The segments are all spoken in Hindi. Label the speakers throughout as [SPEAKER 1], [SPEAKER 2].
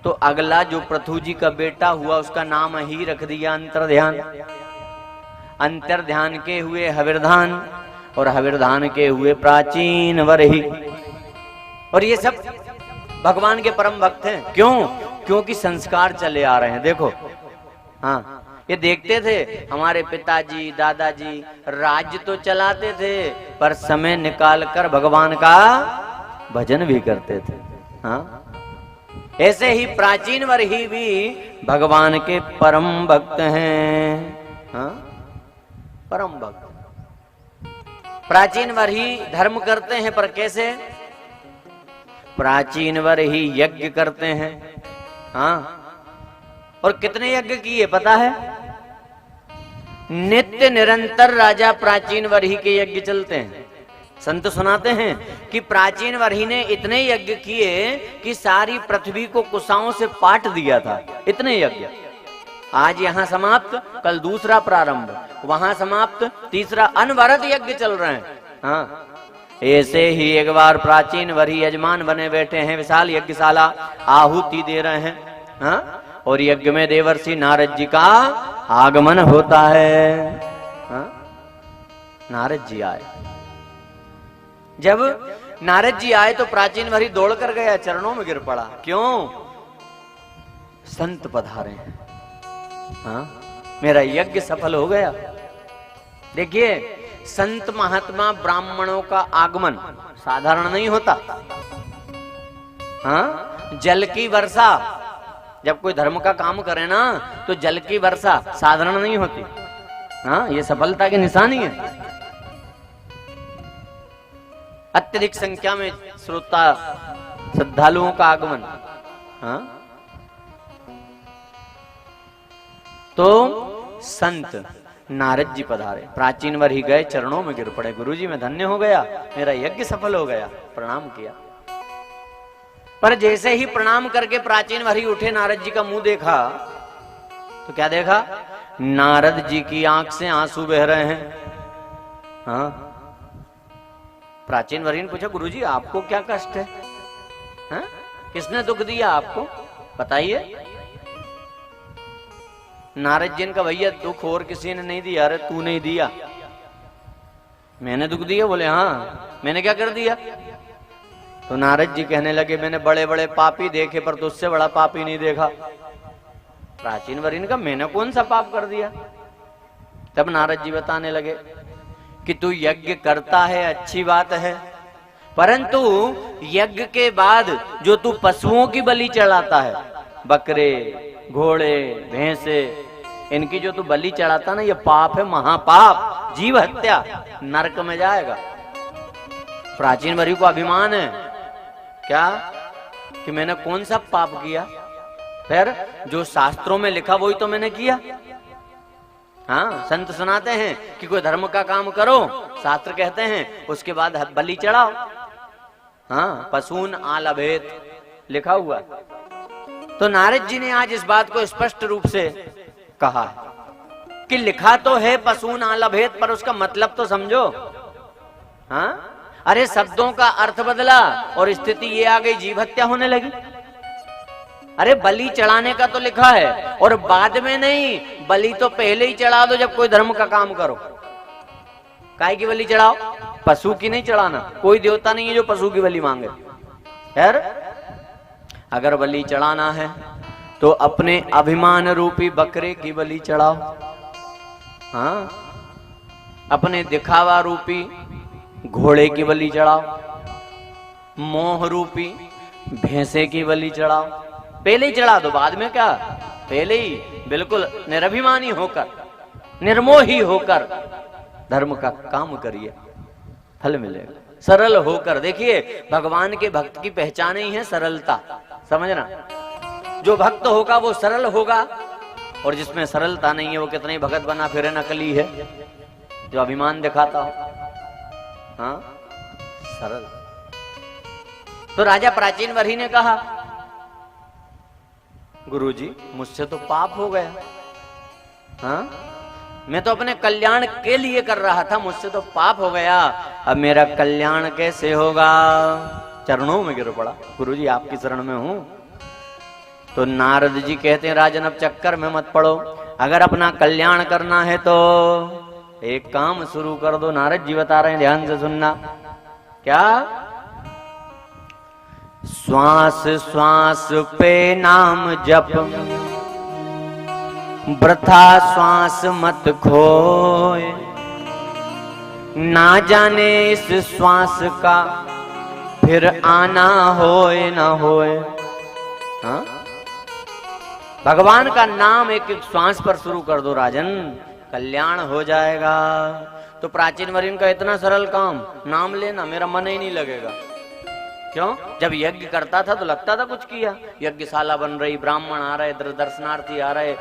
[SPEAKER 1] तो अगला जो पृथु जी का बेटा हुआ उसका नाम ही रख दिया अंतर्ध्यान। अंतर्ध्यान के हुए हविर्धान और हविर्धान के हुए प्राचीन वरही। और ये सब भगवान के परम भक्त हैं। क्यों? क्योंकि संस्कार चले आ रहे हैं। देखो, हाँ, ये देखते थे हमारे पिताजी दादाजी राज्य तो चलाते थे पर समय निकाल कर भगवान का भजन भी करते थे। हाँ, ऐसे ही प्राचीन वरही भी भगवान के परम भक्त हैं। हाँ, परम भक्त। प्राचीन वरही धर्म करते हैं पर कैसे? प्राचीन वरही यज्ञ करते हैं। हाँ, और कितने यज्ञ किए पता है? नित्य निरंतर राजा प्राचीन वरही के यज्ञ चलते हैं। संत सुनाते हैं कि प्राचीन वरही ने इतने यज्ञ किए कि सारी पृथ्वी को कुशाओं से पाट दिया था। इतने यज्ञ। आज यहां समाप्त, कल दूसरा प्रारंभ, वहां समाप्त, तीसरा, अनवरत यज्ञ चल रहे हैं। हाँ, ऐसे ही एक बार प्राचीन वरही यजमान बने बैठे हैं, विशाल यज्ञशाला, आहुति दे रहे हैं। हाँ, और यज्ञ में देवर्षि नारद जी का आगमन होता है। हाँ? नारद जी आए। जब नारद जी आए तो प्राचीन वरही दौड़ कर गया, चरणों में गिर पड़ा। क्यों? संत पधारे हैं। हाँ? मेरा यज्ञ सफल हो गया। देखिए, संत महात्मा ब्राह्मणों का आगमन साधारण नहीं होता। हाँ? जल की वर्षा, जब कोई धर्म का काम करे ना तो जल की वर्षा साधारण नहीं होती। हाँ, ये सफलता की निशानी है। अत्यधिक संख्या में श्रोता श्रद्धालुओं का आगमन। हाँ? तो संत नारद जी पधारे, प्राचीन वरही गए, चरणों में गिर पड़े। गुरुजी मैं धन्य हो गया, मेरा यज्ञ सफल हो गया, प्रणाम किया। पर जैसे ही प्रणाम करके प्राचीन वरही उठे, नारद जी का मुंह देखा तो क्या देखा? नारद जी की आंख से आंसू बह रहे हैं। हाँ? प्राचीन वरही ने पूछा, गुरुजी आपको क्या कष्ट है? हाँ? किसने दुख दिया आपको, बताइए। नारद जी ने कहा, भैया दुख और किसी ने नहीं दिया। अरे तू नहीं दिया? मैंने दुख दिया? बोले हाँ। मैंने क्या कर दिया? तो नारद जी कहने लगे, मैंने बड़े बड़े पापी देखे पर तुझसे बड़ा पापी नहीं देखा। प्राचीन वरही ने कहा, मैंने कौन सा पाप कर दिया? तब नारद जी बताने लगे कि तू यज्ञ करता है, अच्छी बात है, परंतु यज्ञ के बाद जो तू पशुओं की बलि चढ़ाता है, बकरे घोड़े भैंसे, इनकी जो तू बलि चढ़ाता ना, ये पाप है, महापाप, जीव हत्या, नरक में जाएगा। प्राचीन वरही को अभिमान है क्या कि मैंने कौन सा पाप किया? फिर जो शास्त्रों में लिखा वही तो मैंने किया। हाँ, संत सुनाते हैं कि कोई धर्म का काम करो, शास्त्र कहते हैं, उसके बाद बलि चढ़ाओ। हाँ, पशून आलभेत लिखा हुआ। तो नारद जी ने आज इस बात को स्पष्ट रूप से कहा है कि लिखा तो है पशून आलभेत, पर उसका मतलब तो समझो। हाँ? अरे शब्दों का अर्थ बदला और स्थिति ये आ गई, जीव हत्या होने लगी। अरे बलि चढ़ाने का तो लिखा है, और बाद में नहीं, बलि तो पहले ही चढ़ा दो जब कोई धर्म का काम करो। काहे की बलि चढ़ाओ? पशु की नहीं चढ़ाना। कोई देवता नहीं है जो पशु की बलि मांगे। यार, अगर बलि चढ़ाना है तो अपने अभिमान रूपी बकरे की बलि चढ़ाओ। हाँ, अपने दिखावा रूपी घोड़े की बलि चढ़ाओ, मोह रूपी भैंसे की बलि चढ़ाओ। पहले ही चढ़ा दो, बाद में क्या? पहले ही बिल्कुल निरभिमानी होकर, निर्मोही होकर धर्म का काम करिए, फल मिलेगा। सरल होकर। देखिए, भगवान के भक्त की पहचान ही है सरलता, समझना। जो भक्त होगा वो सरल होगा, और जिसमें सरलता नहीं है वो कितने भगत बना फिरे, नकली है, जो अभिमान दिखाता हो। हाँ, सरल। तो राजा प्राचीन वरही ने कहा, गुरुजी मुझसे तो पाप हो गया। हाँ, मैं तो अपने कल्याण के लिए कर रहा था, मुझसे तो पाप हो गया, अब मेरा कल्याण कैसे होगा? चरणों में गिर पड़ा, गुरुजी आपकी शरण में हूं। तो नारद जी कहते हैं राजन अब चक्कर में मत पड़ो, अगर अपना कल्याण करना है तो एक काम शुरू कर दो। नारद जी बता रहे हैं, ध्यान से सुनना। क्या? श्वास श्वास पे नाम जप, वृथा श्वास मत खोए, ना जाने इस श्वास का फिर आना होए ना होए। हाँ? भगवान का नाम एक एक श्वास पर शुरू कर दो राजन, कल्याण हो जाएगा। तो प्राचीन वरीन का इतना सरल काम, नाम लेना, मेरा मन ही नहीं लगेगा। क्यों? जब यज्ञ करता था तो लगता था कुछ किया, यज्ञशाला बन रही, ब्राह्मण आ रहे, दर्शनार्थी आ रहे,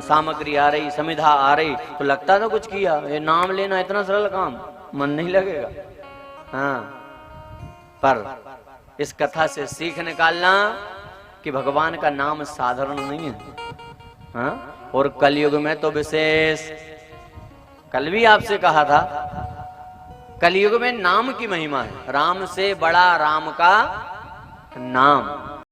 [SPEAKER 1] सामग्री आ रही, समिधा आ रही, तो लगता था कुछ किया। ये नाम लेना इतना सरल काम, मन नहीं लगेगा। हाँ, पर इस कथा से सीख निकालना कि भगवान का नाम साधारण नहीं है। हाँ? और कलयुग में तो विशेष। कल भी आपसे कहा था, कलयुग में नाम की महिमा है। राम से बड़ा राम का नाम।